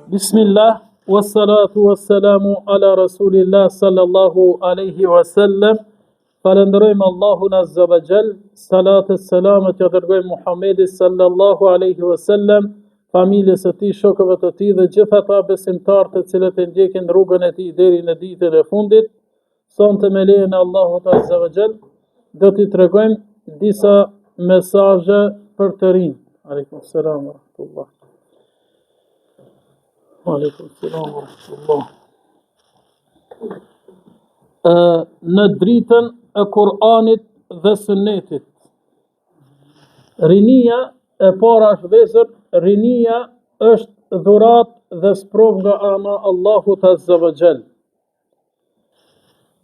Bismillah, wassalatu wassalamu ala rasulillah sallallahu alaihi wasallam. Falenderojmë Allahun azza wa jall, salat e selamet ja dërgojmë Muhammedit sallallahu alaihi wasallam, familjes së tij, shokëve të tij dhe gjithë ata besimtarë të cilët e ndjekin rrugën e tij deri në ditën e fundit. Sonte me lejen e Allahut azza wa jall do t'i tregojmë disa mesazhe për të rinj. Aleikum selam wa rahmatullah. Aleikum selam wa rahmatullah. Në dritën e Kur'anit dhe Sunetit. Rinia e para është vëzër, rinia është dhurat dhe sprov nga ana Allahut azza wa jall.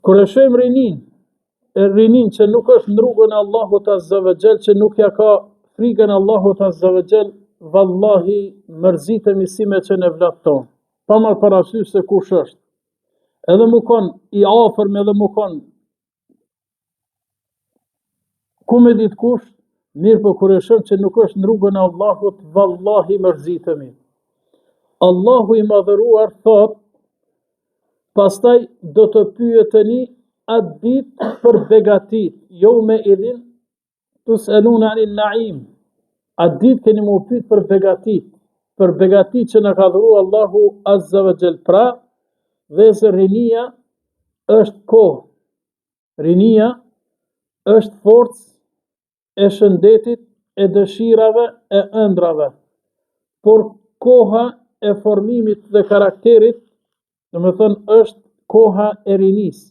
Kur e shohim rinin që nuk është në rrugën e Allahut azza wa jall, që nuk ja ka frikën e Allahut azza wa jall, vallahi mërzitemi si me që në vlatë tonë, pa marrë parasysh se kush është. Edhe më kon i afërm, edhe më kon ku me ditë kush, mirë për kur e shoh që nuk është në rrugën e Allahut, vallahi mërzitemi. Allahu i madhëruar thot, pastaj do të pyeteni atë ditë për begatit, jo me idhin tus'aluna anil na'im. Atë ditë keni më pyet për begatit që na ka dhuru Allahu azza wa jall. Pra, dhe se rinia është kohë, rinia është forcë e shëndetit, e dëshirave, e ëndrave, por koha e formimit dhe karakterit, do të thënë, është koha e rinisë.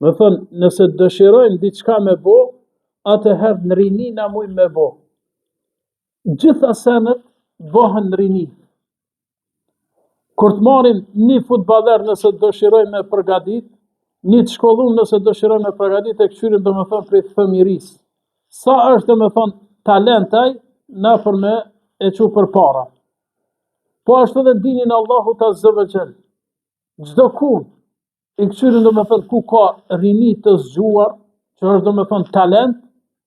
Do të thënë, nëse dëshirojnë diçka me bo, atëherë në rini na mujnë me bo. Gjitha senet bëhen në rini. Kur të marrim një futballer nëse dëshirojmë me përgatit, një të shkollum nëse dëshirojmë me përgatit, e këshyrim do me thonë prej fëmirisë. Sa është do me thonë talentaj, na për me e që për para. Po ashtu dhe dinin Allahut azza wa jall. Çdo ku i këshyrim do me thonë ku ka rini të zgjuar, që është do me thonë talent,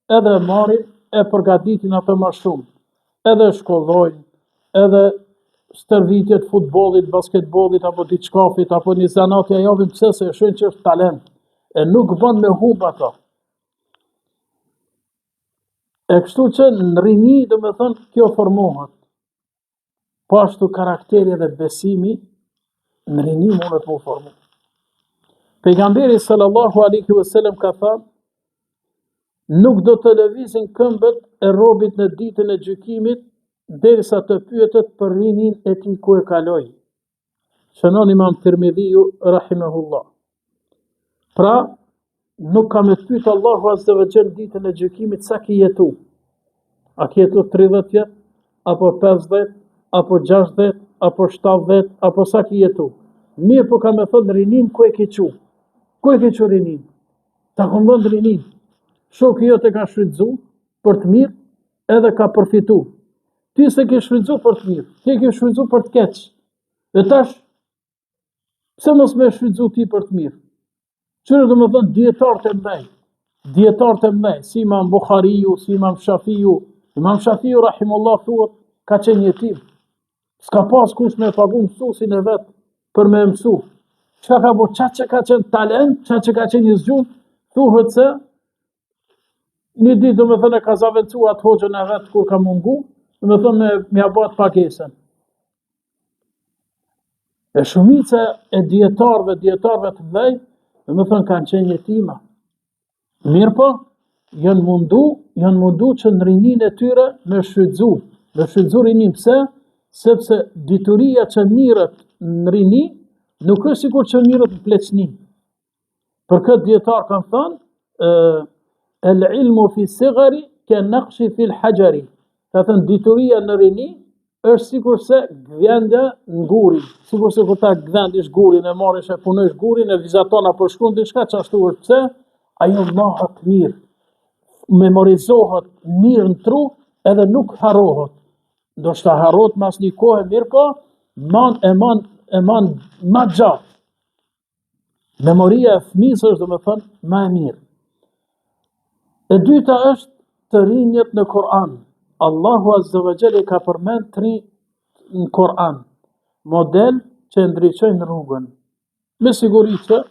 edhe marrim e përgatitin atë më shumë. Edhe shkollojnë, edhe stërvitjet futbollit, basketbollit, apo diçkafit, apo një zanat ja javim pse se e shohin që është talent. E nuk bën me humb ato. E kështu që në rini, do me thënë, kjo formohet. Po ashtu karakteri dhe besimi, në rini mundet mu formu. Pejgamberi sallallahu alaihi wasallam ka thënë, nuk do të lëvizin këmbët e robit në ditën e gjykimit, derisa të pyetet për rinin e tij ku e kaloi. Shënon Imam Tirmidhiu rahimahullah. Pra, nuk ka me pyet Allahu azza wa jall ditën e gjykimit sa ki jetu. A ki jetu 30 vjet, apo 50, apo 60, apo 70, apo sa ki jetu. Mirë po ka me thonë rinin ku e ke qu. Ku e ke qu rinin? Ta këmbën rinin. Shoku jote ka shfrytzu për të mirë, edhe ka përfitu. Ti se ke shfrytzu për të mirë, ti ke shfrytzu për të keq. Dhe tash, pse mos me shfrytzu ti për të mirë? Qërë do me thënë dietarët e mdhej, si Imam Bukhariu, si Imam Shafiu. Imam Shafiu rahimullah thuhet ka qenë jetim. S'ka pas kush me pagu mësuesin e vet për me mësu. Çka ka bo, çka që ka qenë talent, çka që ka qenë i zgjut, thuhet se një ditë do me thënë e ka zavencu atë hoxhën e vet kur ka mungu, do me thënë me abat pagesën. E shumica e dietarëve të mdhej, do me thënë kanë qenë jetima. Mirë po, janë mundu që në rinin e tyre me shfrytzu rinin. Pse? Sepse dituria që mirët në rini, nuk është sikur që mirët në pleqni. Për këtë dietar kanë thënë, el ilmu fi sigari ke naqshi fil hajari. Ka thënë dituria në rini është sikur se gdhendja në gurin. Sikur se kur ta gdhendish gurin, e marrish e punojsh gurin, e vizaton apo shkruan diçka, çashtu është. Pse? Ajo mahet mirë, memorizohet mirë në tru, edhe nuk harrohet. Do shta harrohet mas një kohë mirë, po e man ma gjatë. Memoria e fëmijës është, do me thënë, ma e mirë. E dyta është të rinjët në Kur'an. Allahu azza wa jalla ka përmend 3 në Kur'an. model që ndriçojnë rrugën. Me siguri që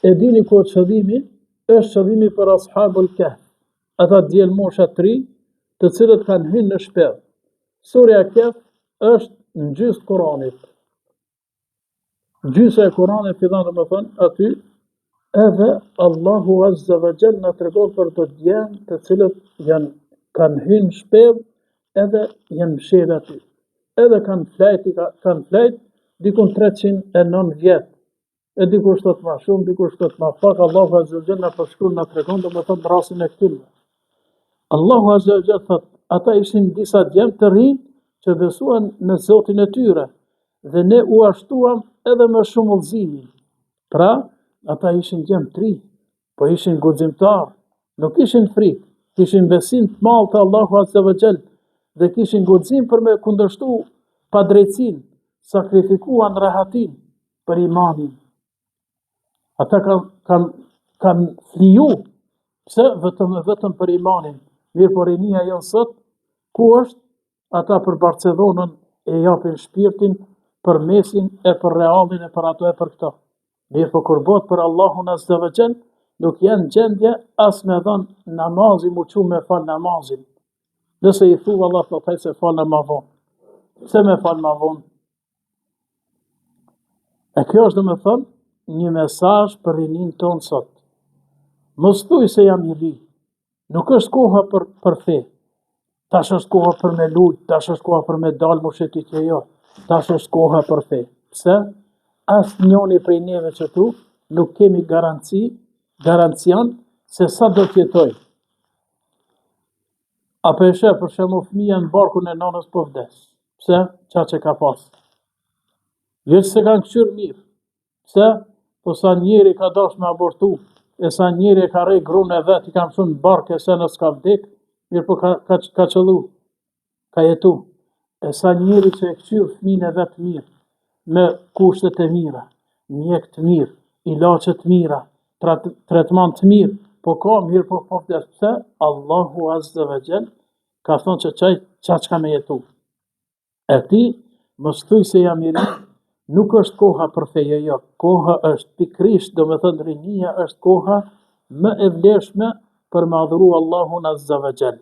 e dini ku është qëllimi, është qëllimi për ashabul kahf, ata djelmosha 3, të cilët kanë hyrë në shpellë. Surja Kahf është në gjysë Kuranit. Gjysë e Kuranit fillon domethënë aty, edhe Allahu Azza wa Jall na tregon për të djemë të cilët kanë hyrë në shpellë, edhe janë mshirë aty. Edhe kanë flajt dikun 309 vjet. E dikush thot më shumë, dikush thot më pak. Allahu Azza wa Jall na përshkruan, na tregon domethënë rastin e këtyre. Allahu Azza wa Jall thot, ata ishin disa djemë të rinj që besuan në Zotin e tyre, dhe ne u ashtuam edhe më shumë udhëzimin. Pra, ata ishin djemë të rinj, po ishin guximtar, nuk ishin frikë, kishin besim të madh te Allahu Azza wa Jall dhe kishin guxim për me kundërshtu padrejtësinë, sakrifikuan rahatin për imanin. Ata kanë fliju, pse vetëm për imanin. Mirë po rinia jonë sot, ku është? Ata për Barcelonën e japin shpirtin, për Mesin e për Realin e për ato e për këto. Mirë po kur bëhet për Allahun Azza wa Jall, nuk janë gjendje as me dhënë namazin, mu qumë me fal namazin. Nëse i thu Allah të thaj se falë ma vonë. Pse me falë ma vonë? E kjo është me thënë një mesazh për rinin tonë sot. Mos thuj se jam i ri. Nuk është koha për fe. Tash është koha për me lujt, tash është koha për me dalë mushetiqe jo. Tash është koha për fe. Pse? Asnjëri prej neve që tu nuk kemi garancian se sa do të jetoj. Apo e sheh për shembull fëmia në barkun e nanës po vdes. Pse? Qa që ka pas. Jo që se kanë këshyrë mirë. Pse? Po sa njeri ka dash me abortu, e sa njeri ka rej grunë e vet, i kam shumë në barkë, e se në s'ka vdek, mirë po ka qëllu, ka jetu. E sa njeri që e këshyrë fëmijën e vet mirë, me kushtet e mira, mjek të mirë, ilaçe të mira, tretman të mirë, po ka mirë po vdes. Pse? Allahu Azza wa Jall ka thonë që çka me jetu. E ti, mos thuj se jam i ri, nuk është koha për feje, jo. Koha është pikrisht, do me thënë rinia është koha më e vlefshme për me adhuru Allahun Azza wa Jall.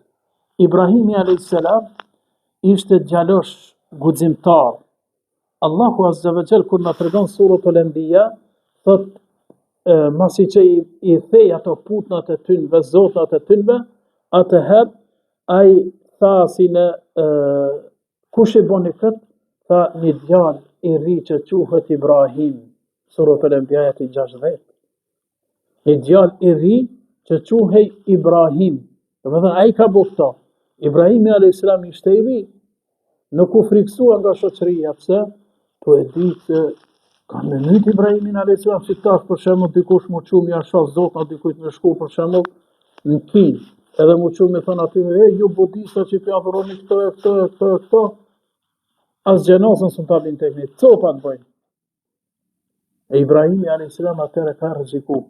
Ibrahimi a.s. ishte djalosh guximtar. Allahu Azza wa Jall kur na tregon suratul Anbiya, thot masi që i thej ato putnat e tynve, zotnat e tynve, atëherë ai tha si në kush i boni këtë, tha një djalë i ri që quhet Ibrahim, suratul Anbiya ayati 60. Një djalë i ri që quhej Ibrahim. Domethënë ai ka bëu këto. Ibrahimi a.s. ishte i ri, nuk u friksua nga shoqëria. Pse? Po e di se kanë me myt Ibrahimin a.s. si tash për shembull dikush mu qumë ja shoh zotna dikujt me shku për shembull në Kin, edhe mu qumë me thonë aty me ju budista që i adhuroni këto. As gjenasën së në tabin të kënit, copat bëjnë. E Ibrahimi a.s. atëre ka rreziku.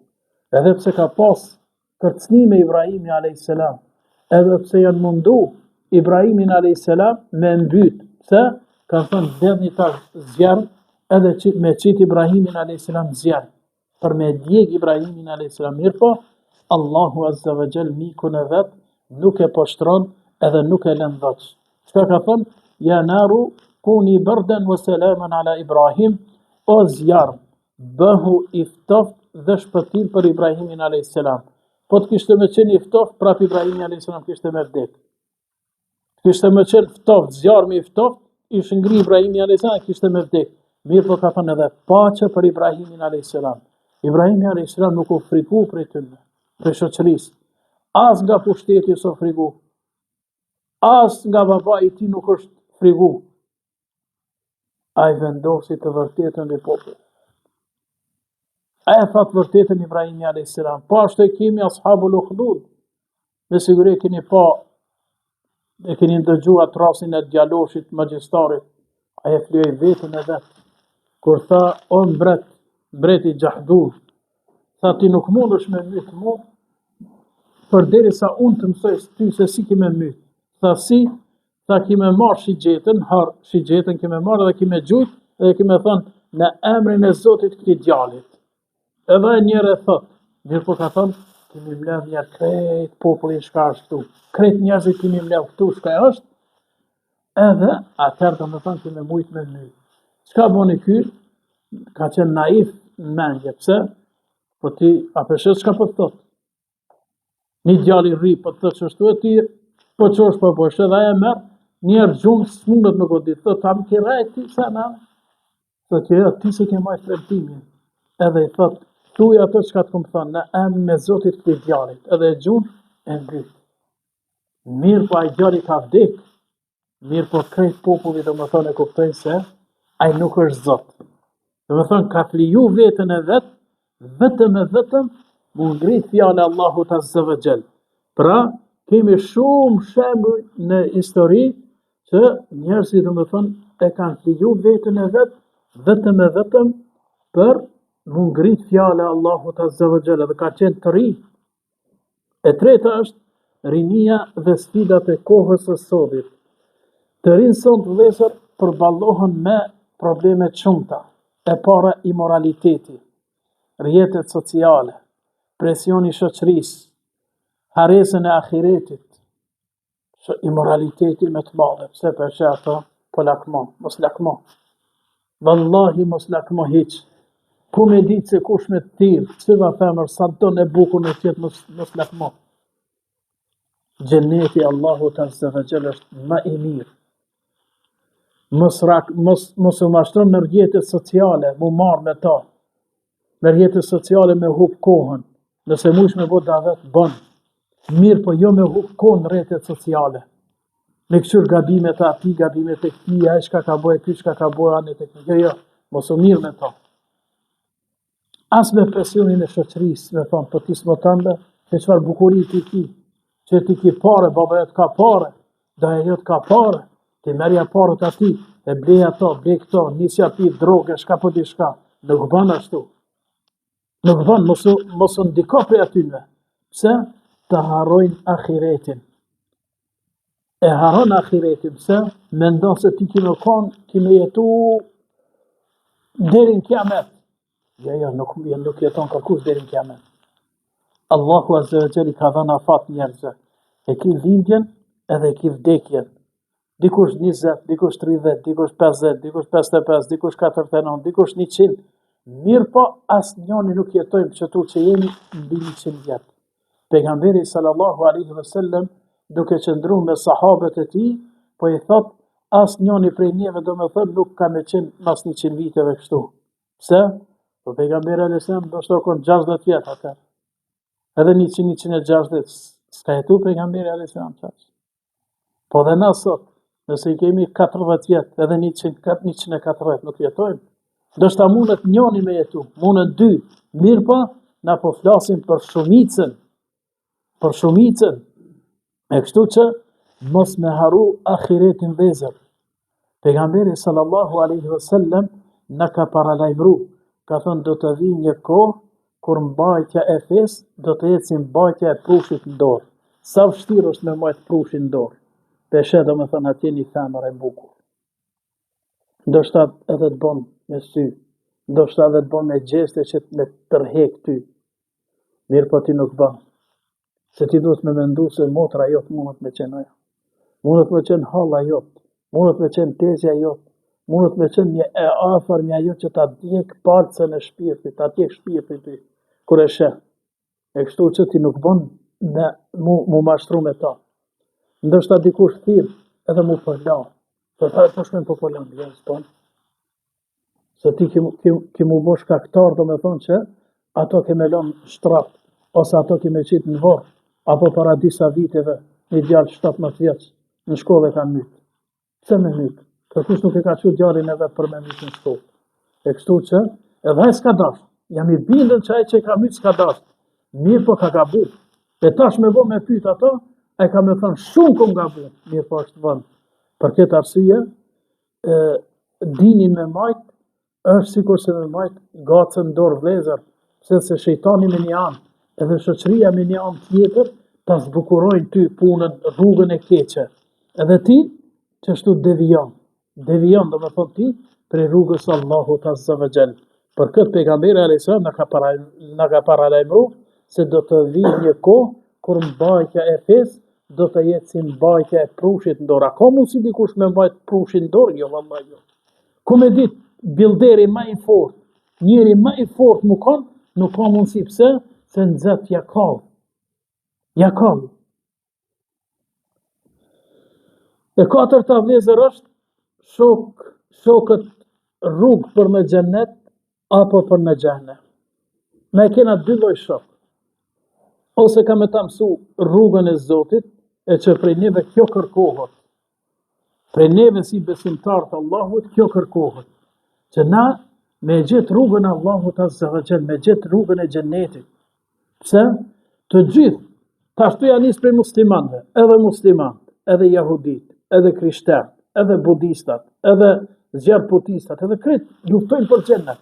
Edhe pse ka pas kërcnime Ibrahimi a.s. Edhe pse janë mundu Ibrahimin a.s. me mbyt. Pse? Ka thënë dherni tash zjarë, edhe me qitë Ibrahimin a.s. zjarë. Për me djeg Ibrahimin a.s. mirë po, Allahu Azza wa Jall mikun e vetë nuk e poshtron edhe nuk e lën dhoq. Çka ka thënë? Ja naru kuni bërden wa salaman ala Ibrahim, o zjarë, bëhu i ftoft dhe shpëtim për Ibrahimin a.s. Po të kishte me qenë i ftoft, prap Ibrahimi a.s. kishte me vdek. Kishte me qenë ftoft, zjarë me i ftoft, ishë ngri Ibrahimi a.s. kishte me vdek. Mirë po ka thënë edhe paqe për Ibrahimin a.s. Ibrahimi a.s. nuk u friku për tyre, për shoqërisë. As nga pushteti s'u friku. As nga baba i tij nuk është friku. Ai vendosi të vërtetën me popull. Ai thot vërtetën Ibrahimi a.s. Po ashtu e kemi ashabul ukhdud. Me siguri e keni ndëgjuar atë rastin e djaloshit magjistarit. Ai e flyej vetën e vet. Kur tha, o mbreti Gjahdur, tha ti nuk mundesh me myt mu, përderisa unë të mësoj ty se si ki me myt. Tha si, tha ki me marrë shigjetën, kime marrë dhe kime gjujt, edhe kime thonë, në emrin e Zotit këtij djalit. Edhe njëre thot, mirë po ka thonë, kemi mledh njerë krejt popullin shka është këtu. Krejt njerëzit kemi mledh këtu shka është, edhe atëherë do me thonë kemi mujt me një. Çka boni ky? Ka qenë naif në mendje, pse? Po ti, a peshet çka po të thot? Një djali rri, po të thot që është e ti, po qosh po po është edhe e merë, njerë gjumë s'mundet me godit, thot, ta më kiraj ti, sa në? Thot, jo, ti se ke majtë tremtimin. Edhe i thot, thuj ato çka të këmë thonë, në emrin e Zotit këtij djalit, edhe e gjumë e ngrit. Mirë po ai djali ka vdek, mirë po krejt populli do më thonë e kuptojnë se ai nuk është Zot. Do më thonë ka fliju vetën e vetë, vetëm e vetëm mu ngrit fjale Allahut Azza wa Jall. Pra, kemi shumë shembuj në histori që njerëzit do më thonë e kanë fliju vetën e vetë, vetëm e vetëm për mu ngrit fjale Allahut Azza wa Jall dhe ka qenë të ri. E treta është rinia dhe sfidat e kohës së sotit. Të rinë sot vëllezër përballohen me probleme të shumta. E para imoraliteti, rrjetet sociale, presioni i shoqërisë, harresën e ahiretit, imoraliteti më të madhe, pse përse ato po lakmo, mos lakmo. Wallahi mos lakmo hiç. Ku me ditë se kush me të tillë, çfarë femër sa don e bukur në tjetë mos lakmo. Xheneti Allahut Azza wa Jall është më i mirë. Mos u mashtron me rrjetet sociale, mu marr me ta. Me rrjetet sociale me hub kohën. Nëse mush me bo davet, bon. Mirë, po jo me hub kohën në rrjetet sociale. Me këqyr gabimet e ati, gabimet e këti, ai çka ka bëj, ky çka ka bëj, anë tek. Jo, mos u mirë me ta. As me presionin e shoqërisë, me thonë, po ti s'mo tënde, se çfarë bukuri ti ki, që ti ki pare, baba jot ka pare, daja jot ka pare, ti merja parët ati, e blej ato, blej këto, nisja pi droge, shka po di shka, nuk bën ashtu. Nuk bën, mos u ndiko prej atyne. Pse? Të harrojnë ahiretin. E harron ahiretin, pse? Mendon se ti kime kon, kime jetu deri në kiamet. Jo, nuk jeton kërkush deri në kiamet. Allahu Azza wa Jall ka dhënë afat njerëzve. E ki lindjen edhe e ki vdekjen. Dikush 20, dikush 30, dikush 50, dikush 55, dikush 49, dikush 100. Mirë po, asë njoni nuk jetojmë qëtu që jemi mbi 100 vjetë. Pejgamberi sallallahu alaihi wasallam duke qëndru me sahabët e tij, po i thot, asë njoni prej njeve do me thot nuk ka me qenë mas 100 viteve kështu. Pse? Po pejgamberi alaihi wasallam do shto kon 60 vjetë atër. Edhe 100-160, s'ka jetu pejgamberi alaihi wasallam qash. Po dhe na sot, nëse i kemi 40 vjetë, edhe 140 nuk jetojmë. Do shta mundet njoni me jetu, mundet 2, mirë pa, na po flasim për shumicën, e kështu që mos me haru ahiretin vezër. Pejgamberi sallallahu alaihi wasallam na ka paralajmëru, ka thënë do të vi një kohë, kur mbajtja e fesë do të jetë si mbajtja e prushit në dorë. Sa vështirë është me mbajt prushin në dorë. Peshe do me thënë atje një femër e bukur. Do shta edhe të bon me sy, do shta edhe të bon me gjeste që me tërhek ty. Mirë po ti nuk ban. Se ti duhet me mendu se motra jot mundet me qenë ajo. Mundet me qenë halla jot, mundet me qenë tezja jot, mundet me qenë një e afër një ajo që ta djek parcën e shpirtit, ta djek shpirtit ty, kur e sheh. E kështu që ti nuk ban mu mashtru me ta. Ndërsa dikush thirr edhe mu përla. Po shkojnë po përla në gjerës tonë. Se ti ki mu bo shkaktar do me thonë që ato ke me lënë shtrapt, ose ato ke me qitë në vorë, apo para disa viteve një djallë 17 vjeç në shkollë e ka mytë. Pse me mytë? Kërkush nuk e ka qu djallin e vetë për me mytë në shkollë. E kështu që edhe ai s'ka dash. Jam i bindën që ai që e ka mytë s'ka dash. Mirë po ka gabu. E tash me bo me pyet ato, ai ka me thënë shumë kom gabu. Mirë po është vënë. Për këtë arsye, dinin me majt është sikur se me majt gacën dorë vlezër, se shejtani me një anë, edhe shoqëria me një anë tjetër, ta zbukurojnë ty punën, rrugën e keqe. Edhe ti, që shtu devion. Devion do me thonë ti, prej rrugës Allahut Azza wa Jall. Për këtë pejgamberi alayhis salam na ka paralajmëruar se do të vijë një kohë kur mbajtja e fesë do të jetë si mbajtja e prushit në dorë. A ka mundsi dikush me mbajt prushin në dorë? Jo, vallahi jo. Ku me ditë bilderi më i fortë, njeri më i fortë më kanë, nuk ka mundsi. Pse? Se nxet ja ka. Ja ka. E katërta vëllezër është shokët rrugë për në xhennet apo për në xhenem. Ne kena dy lloj shok. Ose ka me ta mësu rrugën e Zotit, e që prej neve kjo kërkohet. Prej neve si besimtar të Allahut, kjo kërkohet. Që na me gjithë rrugën e Allahut Azza wa Jall, me gjithë rrugën e xhennetit. Pse? Të gjithë, ashtu janë nisë prej muslimanëve, edhe jahudit, edhe krishterët, edhe budistat, edhe zjarputistat, edhe kretë luftojnë për xhennet.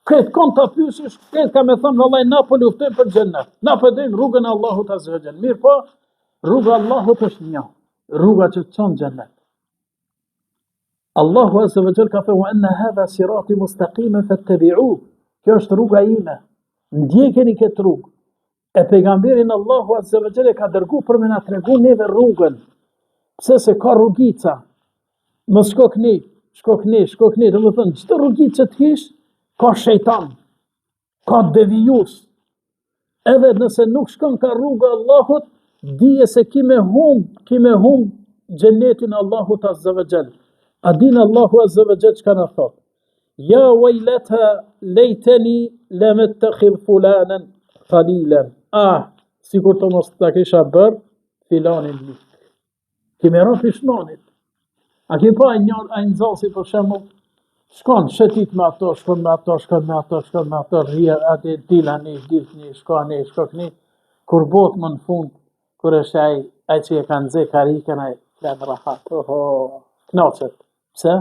Kretë kanë ta pyesish, kretë ka me thënë vallai na po luftojnë për xhennet. Na po drejnë rrugën e Allahut Azza wa Jall. Mirë po, rruga e Allahut është një, rruga që çon xhennet. Allahu Azza wa Jall ka thënë: "Wa anna hadha sirati mustaqiman fattabi'uhu." Kjo është rruga ime. Ndjekeni këtë rrugë. E pejgamberin Allahu Azza wa Jall e ka dërguar për me na tregu neve rrugën. Pse se ka rrugica. Mos shkokni, domethënë çdo rrugicë që të kesh ka shejtan, ka devijues. Edhe nëse nuk shkon ka rruga e Allahut, dije se ki me hum xhenetin Allahut Azza wa Jall. A din Allahu Azza wa Jall çka na thot? Ja wajlata lejteni lam attakhidh fulanan qalilan. Sikur të mos ta kisha bër filanin lik. Ki me rënë pishmanit. A ki pa një nxënësi për shembull, shkon shetit me ato, shkon me ato, rria atë dilani, shkokni, kur bot më në fund, kur është ai që e kanë nxe karikën ai flan rahat. Knaqet. Pse?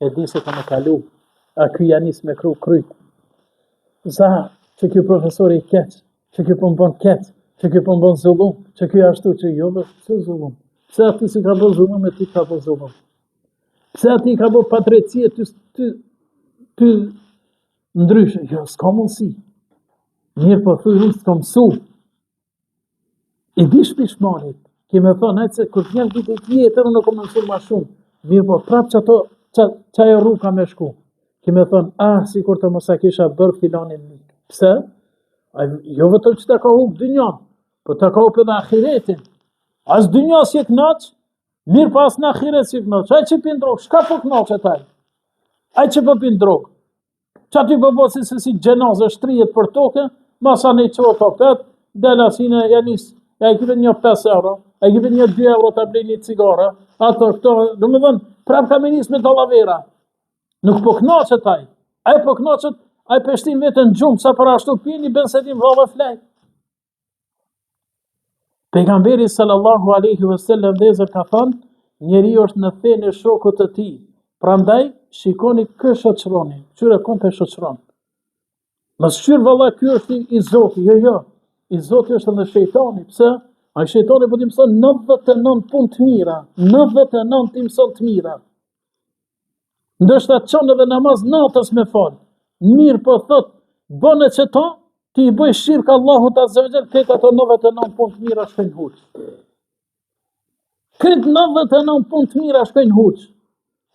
E di se ka me kalu. A ky janis me kryt. Sa që ky profesori i keq, që ky po mbon keq, që ky po mbon zullum, që ky ashtu që jo pse zullum. Pse ati si ka bën zullum e ti ka bën zullum. Pse ati ka bën padrejtësi ty ndryshe. Jo, s'ka mundsi. Mirë po thuj unë s'ka mësu. I bish pishmanit. Ki me thonë, hajtë se kur t'njën vite tjetër, unë nuk më mësu ma shumë. Mirë po, prapë që ajo rrugë ka me shku. Ki me thonë, si kur të mos a kisha bërë filanin një. Pse? Jo vetëm që ta ka hupë dynjan, po ta ka hupë edhe ahiretin. As dynja si e knaq, mirë pas në ahiret si knaq. Aj që pin drogë, shka po knaq e taj? Aj që po pin drogë. Qa ty po si gjenazë shtrijet për toke, masa një qo të petë, dhe lasine janis, ja i kipe një 5 euro, ja i kipe një 2 euro të blej një cigara, ato, këto, dhe me dhënë, prap ka menis me dalavera. Nuk po knaq e taj. Aj po knaqet, aj peshtin vetën gjumë, sa për ashtu pini, bensetim vave flej. Pejgamberi sallallahu alaihi wasallam dhezër ka thënë, njeri është në thene shokut të tij. Prandaj shikoni kë shoqëroni, qyre kom për shoqëron. Mos shqyr valla ky është i Zotit, jo. I Zoti është edhe shejtani. Pse? Ai shejtani po t'i mëson 99 punë të mira, 99 t'i mëson të mira. Ndoshta çon edhe namaz natës me fal. Mirë po thot, bëne që ta, ti i bëj shirkë Allahut Azza wa Jall, këtë ato 99 punë të mira shkojnë huq. Këtë 99 punë të mira shkojnë huq.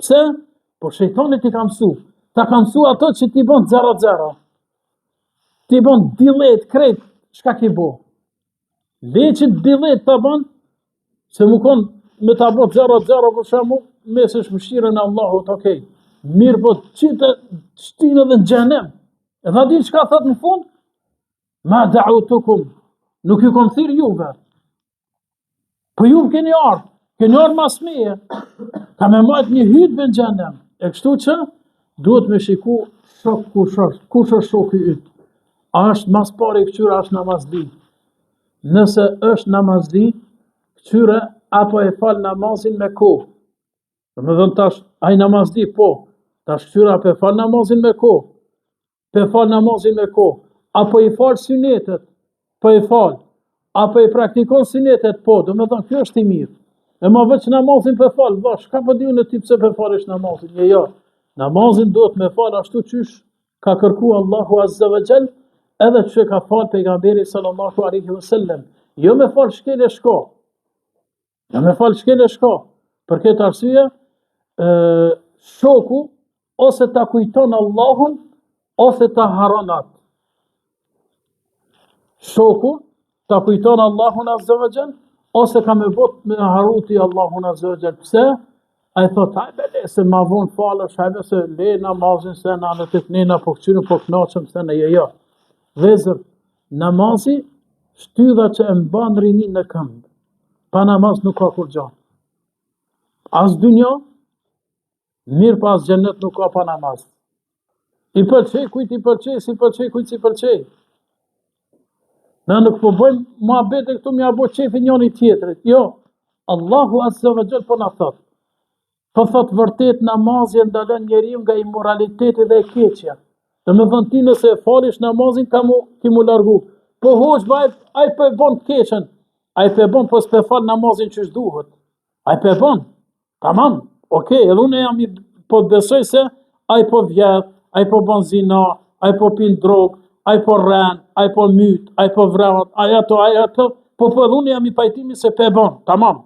Pse? Po shejtani ti ka mësu. Ta ka mësu ato që ti bën 0-0. Ti bën dillet krejt, shka ki bo? Leqit dillet ta bën, se më konë me ta bën 0-0 për shamu, mesësh mëshirën e Allahut, okej. Mirë po qitë shtinë edhe në xhenem. Edhe di çka thot në fund? Ma da'utukum, nuk ju kom thirr juve. Po ju keni ardhur mas meje. Ka me majt një hytëve në xhenem. E kështu që duhet me shiku shok kush është shoku yt. A është mas pare i këqyra është namazdi. Nëse është namazdi, këqyra apo e fal namazin me kohë. Do me dhënë tash, ai namazdi po, tash këqyra apo e fal namazin me kohë. Pe fal namazin me kohë. Apo i fal synetet, po i fal. Apo i praktikon synetet, po, do me thënë, kjo është i mirë. E ma veç namazin për fal, vash, ka po di unë ti pse për falish namazin, jo. Namazin duhet me fal ashtu qysh ka kërku Allahu Azza wa Jall, edhe që ka fal pejgamberi sallallahu alaihi wasallam. Jo me fal shkele shko. Jo me fal shkele shko. Për këtë arsye, shoku ose ta kujton Allahun ose ta haron atë. Shoku ta kujton Allahun Azza wa Jall ose ka me bot me haruti Allahun Azza wa Jall. Pse? Ai thot, hajde le se ma vonë falësh, hajde se le namazin se na në të kënina po këqyrin po knaqëm se në jo. Vezër, namazi shtydha që e mban rinin në këmbë. Pa namaz nuk ka kur gjanë. As dynja, mirë pa as gjennet nuk ka pa namaz. I pëlqej, kujt i pëlqej, si pëlqej, kujt si pëlqej. Na nuk po bëjmë ma bete këtu mja bo qefi njëri tjetrit. Jo, Allahu Azza wa Jall po na thot. Po thot vërtet namazi e ndalon njeriu nga immoraliteti dhe e keqja. Dhe me thënë ti nëse e falish namazin ki mu largu. Po hoq bajt, aj po e bon të keqen. Aj po e bon, po s'pe fal namazin që shduhet. Aj po e bon. Tamam, okej, edhe unë jam po besoj se aj po vjedh, aj po bon zina, aj po pin drog, aj po rren, aj po myt, aj po vrat, aj ato, po edhe unë jam i pajtimi se po e bon. Tamam.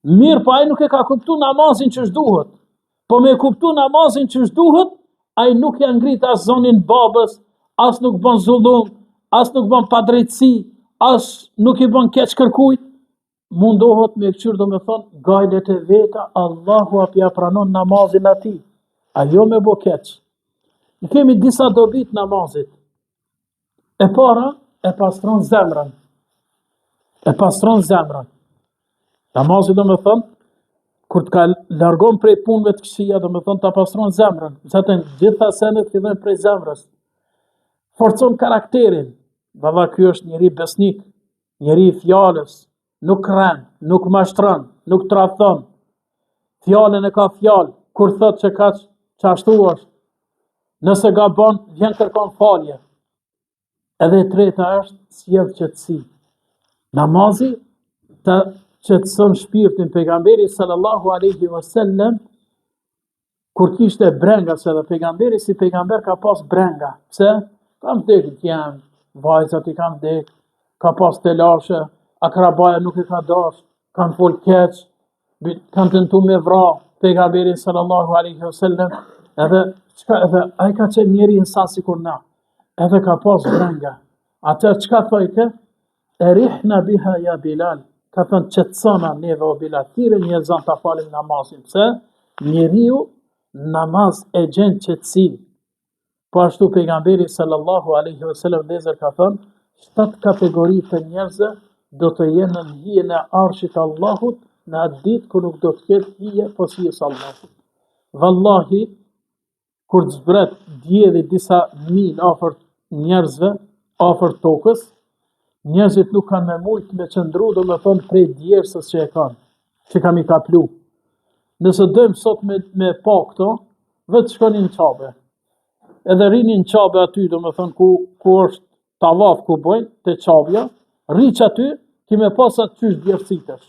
Mirë, po ai nuk e ka kuptu namazin që shduhet. Po me kuptu namazin që shduhet, ai nuk ja ngrit as zonin babës, as nuk bën zullum, as nuk bën padrejtësi, as nuk i bën keq kërkujt. Mundohet me këqyr do me thonë, gajlet e veta, Allahu apja pranon namazin ati. A jo me bo keq. Ne kemi disa dobit namazit. E para, e pastron zemrën. E pastron zemrën. Namazi do me thënë, kur të ka largon prej punëve të këqija, do me thënë të pastron zemrën. Zatën gjitha senet fillojnë prej zemrës. Forcon karakterin. Valla ky është njeri besnik, njeri i fjalës, nuk rren, nuk mashtron, nuk tradhton. Fjalën e ka fjalë, kur thot që ka çashtu është. Nëse gabon, vjen kërkon falje. Edhe e treta është sjell qetësi. Namazi të qetëson shpirtin. Pejgamberi sallallahu alaihi wasallam kur kishte brenga, se dhe pejgamberi si pejgamber ka pas brenga. Pse? Kam vdekë t'jam, vajzat i kam vdekë, ka pas telashe, akrabaja nuk i ka dash, kanë fol keq, kanë tentu me vra pejgamberin sallallahu alaihi wasallam, edhe ai ka qenë njeri insan sikur na, edhe ka pas brenga. Atë çka thojte? Erihna biha ya Bilal. Ka thënë qetësona neve o Bilal, thirrë njerëzan ta falin namazin. Pse? Njeriu namaz e gjen qetësinë. Po ashtu pejgamberi sallallahu alaihi wasallam lezer ka thënë, 7 kategori të njerëzve do të jenë në hijen e arshit Allahut në atë ditë kur nuk do të ketë hije pos hijes Allahut. Vallahi, kur të zbret djeli disa mil afër njerëzve, afër tokës, njerëzit nuk kanë me mujt me qëndru, do me thonë prej djersës që e kanë, që kam i kaplu. Nëse dëmë sot me pa këto, vetë shkoni në qabe. Edhe rini në qabe aty, do me thonë ku është tavaf ku bojnë, të qabja, rriq aty, ki me pasat qysh djersitesh.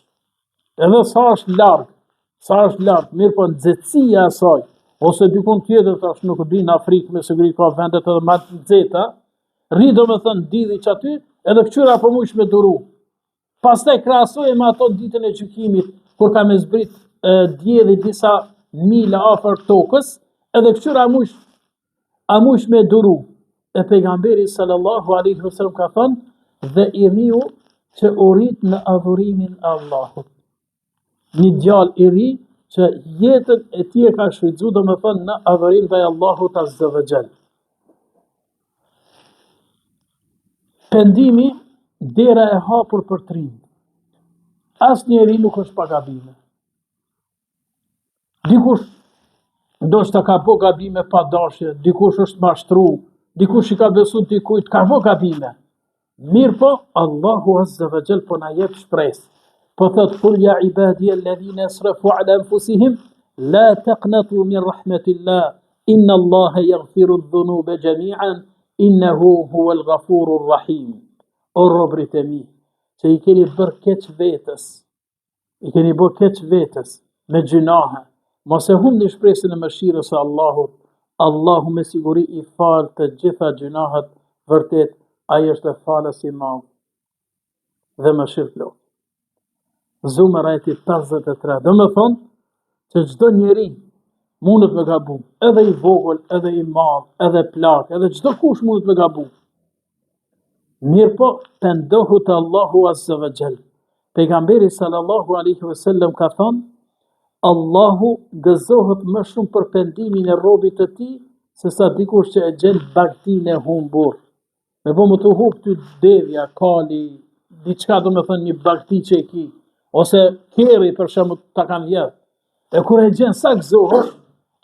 Edhe sa është largë, mirë po në nxehtësia e saj, ose dikun tjetër tash nuk di në Afrikë, me siguri ka vendet edhe ma të nxehta, rri do me thënë didhi që aty, edhe këqyra po mujsh me duru. Pastaj krahasoj me ato ditën e gjykimit, kur ka me zbrit djeli disa mila afër tokës, edhe këqyra a mujsh me duru. E pejgamberi sallallahu alaihi wasallam ka thënë, dhe i riu që u rrit në adhurimin e Allahut. Një djalë i ri që jetën e tij ka shfrytzu, do me thënë në adhurim ndaj Allahut azza wa jall. Pendimi, dera e hapur për trim. As njeri nuk është pa gabime. Dikush ndoshta ka bo gabime pa dashje, dikush është mashtru, dikush i ka besu dikujt, ka bo gabime. Mirë po, Allahu azza wa jall po na jep shpresë. Po thot, kul ja ibadiya alladhina asrafu ala anfusihim, la taqnatu min rahmatillah, inna Allaha yaghfiru dhunuba jami'an, innehu huwal ghafurur rahim. O robrit e mi, që i keni bërë keq vetës, me gjunahe, mos e humni shpresën e mëshirës së Allahut. Allahu me siguri i falë të gjitha gjunahet, vërtet ai është e falës i madh dhe mëshirëplot. Zumar ajeti 53. Do me thonë që çdo njeri mundet me gabu, edhe i vogël, edhe i madh, edhe plak, edhe çdo kush mundet me gabu. Mirë po, pendohu te Allahu Azza wa Jall. Pejgamberi sallallahu alaihi wasallam ka thonë, Allahu gëzohet më shumë për pendimin e robit të tij se sa dikush që e gjen bagtinë e humbur. Me bo më të hub ty devja, kali, diçka do me thënë një bagti që e ki, ose keri për shembull ta kanë vjedh. E kur e gjen sa gëzohet,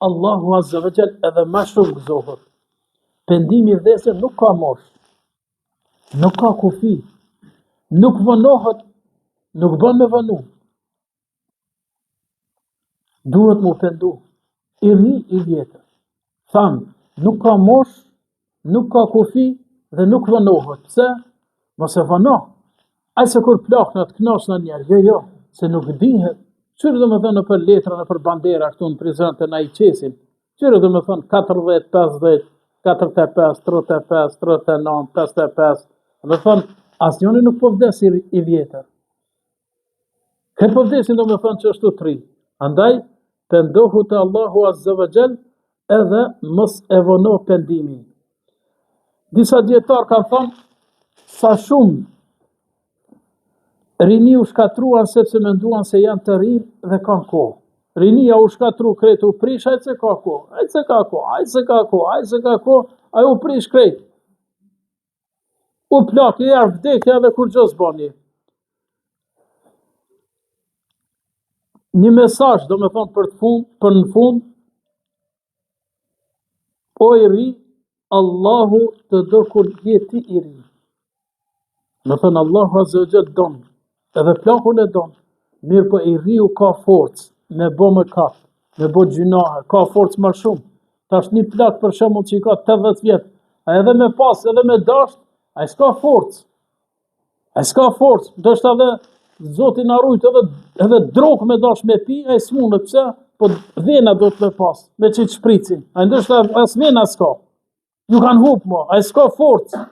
Allahu Azza wa Jall edhe më shumë gëzohet. Pendimi i vdesjes nuk ka mosh, nuk ka kufi, nuk vonohet, nuk bën me vonu. Duhet mu pendu, i ri i vjetër. Thamë, nuk ka mosh, nuk ka kufi dhe nuk vënohet. Pse? Mos e vëno. Ai se kur plakna të knasna njerë, jo, se nuk dihet. Qërë do me thënë për letra në për bandera këtu në prizën të na i qesin. Qërë do me thënë 40, 50, 45, 35, 39, 55. Dhe thënë, asnjoni nuk po vdes i vjetër. Këtë po vdesin do me thënë që është të tri. Andaj, pendohu të Allahu Azza wa Jall edhe mos e vono pendimin. Disa dietar kanë thënë sa shumë rini u shkatruan sepse menduan se janë të rinj dhe kanë kohë. Rinia u shkatru krejt u prish, ajtë se ka kohë, ajtë se ka kohë, ajtë se ka kohë, ajtë se ka kohë, ajë u prish krejt. U plak, i erë vdekja dhe kur gjës bani. Një mesazh do me thonë për në fund, o i ri, Allahu të do kur jeti i ri. Me thënë Allahu Azza wa Jall donë, edhe plakun e donë, mirë po i riu ka forcë, me bo me kapë, me bo gjunahe, ka forcë më shumë. Tash një plak për shembull që i ka 80 vjetë, a edhe me pas, edhe me dasht, a i s'ka forcë. A i s'ka forcë, ndoshta edhe Zoti na rujt edhe drog me dash me pi, ai s'mundet pse? Po vena do të me pas, me çit shpricin. Ai ndoshta as vena s'ka. Ju kanë hub mo, ai s'ka forcë.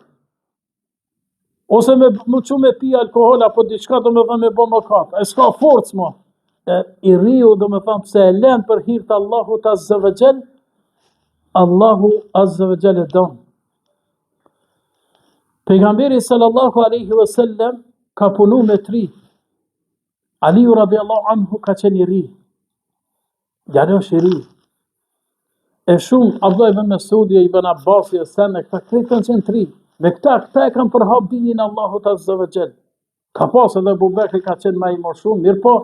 Ose me çu me pi alkool apo diçka do me thënë me bë mëkat. Ai s'ka forcë mo. I riu do me thënë pse e lën për hir të Allahut Azza wa Jall. Allahu Azza wa Jall e don. Pejgamberi sallallahu alaihi wasallam ka punu me tri. Aliu radiallahu anhu ka qenë i ri. Gjallë është i ri. E shumë, Abdullah ibn Mesudi, ibn Abbasi, Sene, këta krejtë kanë qenë tri. Me këta e kanë përhap dinin Allahut Azza wa Jall. Ka pas edhe Abu Bekri ka qenë ma i më shumë, mirë po,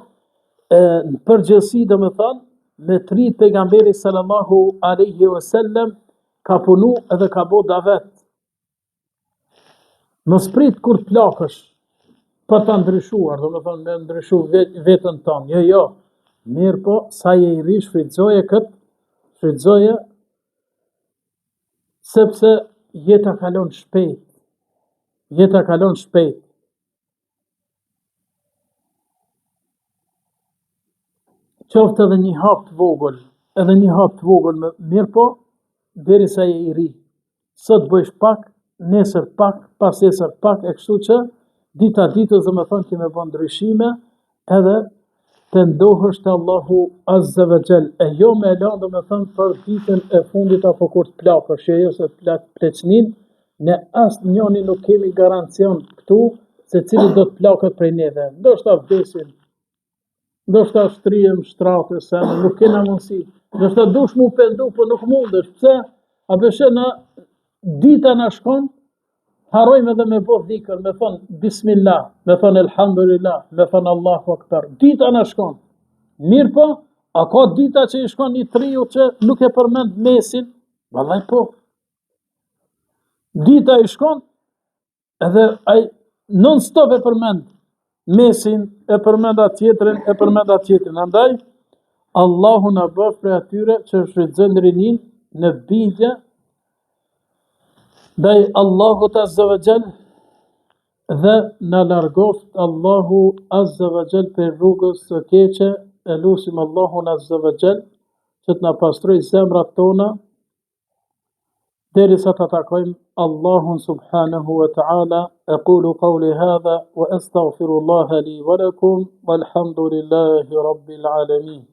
në përgjësi dhe me thanë, me tri pejgamberi sallallahu alaihi wasallam ka punu edhe ka bo davet. Më sprit kur të plakësh, për të ndryshuar, do me thonë me ndryshu vetën tonë, jo, mirë po, sa je i ri, shfrytëzoje këtë, sepse jeta kalon shpejt. Qoftë edhe një hap të vogël, mirë po, derisa je i ri. Sot bëjsh pak, nesër pak, pas nesër pak, e kështu që dita ditës dhe me thonë kime bën ndryshime, edhe pendohësh të Allahu Azza wa Jall, e jo me elan dhe me thonë për ditën e fundit apo kur të plakësh, jo se pleçnin, ne asë njoni nuk kemi garancion këtu se cili do të plakët prej neve. Ndoshta vdesin, ndoshta shtrihem shtratë, se nuk kena mundësi, ndoshta dush mu pendu, po nuk mundesh, pse? A beshe në dita në shkon, harojmë edhe me bo dhikër, me thonë bismillah, me thonë elhamdulillah, me thonë Allahu akbar. Dita në shkon. Mirë po, a ka dita që i shkon një triu që nuk e përmend mesin? Vallaj po. Dita i shkon, edhe ai non stop e përmend mesin, e përmend atjetrin. Andaj, Allahu na bëf për atyre që shfrytëzojnë rinin në bindje ndaj Allahut Azza wa Jall dhe na largoft Allahu Azza wa Jall për rrugës së keqe. E lusim Allahun Azza wa Jall që të na pastroj zemrat tona derisa të takojmë Allahun subhanahu wa ta'ala. Aqulu qawli hadha wa astaghfirullaha li wa lakum walhamdulillahi rabbil alamin.